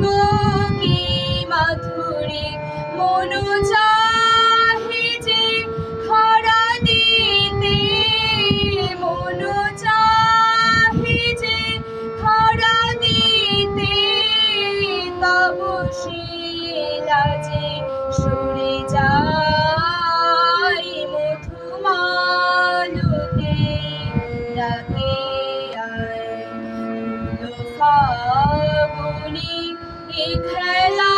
গো কি মাধুরী মনু চাহে যে খরা দিতে, মনু চাহে যে খরা দিতে, তব শিলাজে সরে যায় মধুমালতে ডাকে আয় ফাগুনি এ খেলা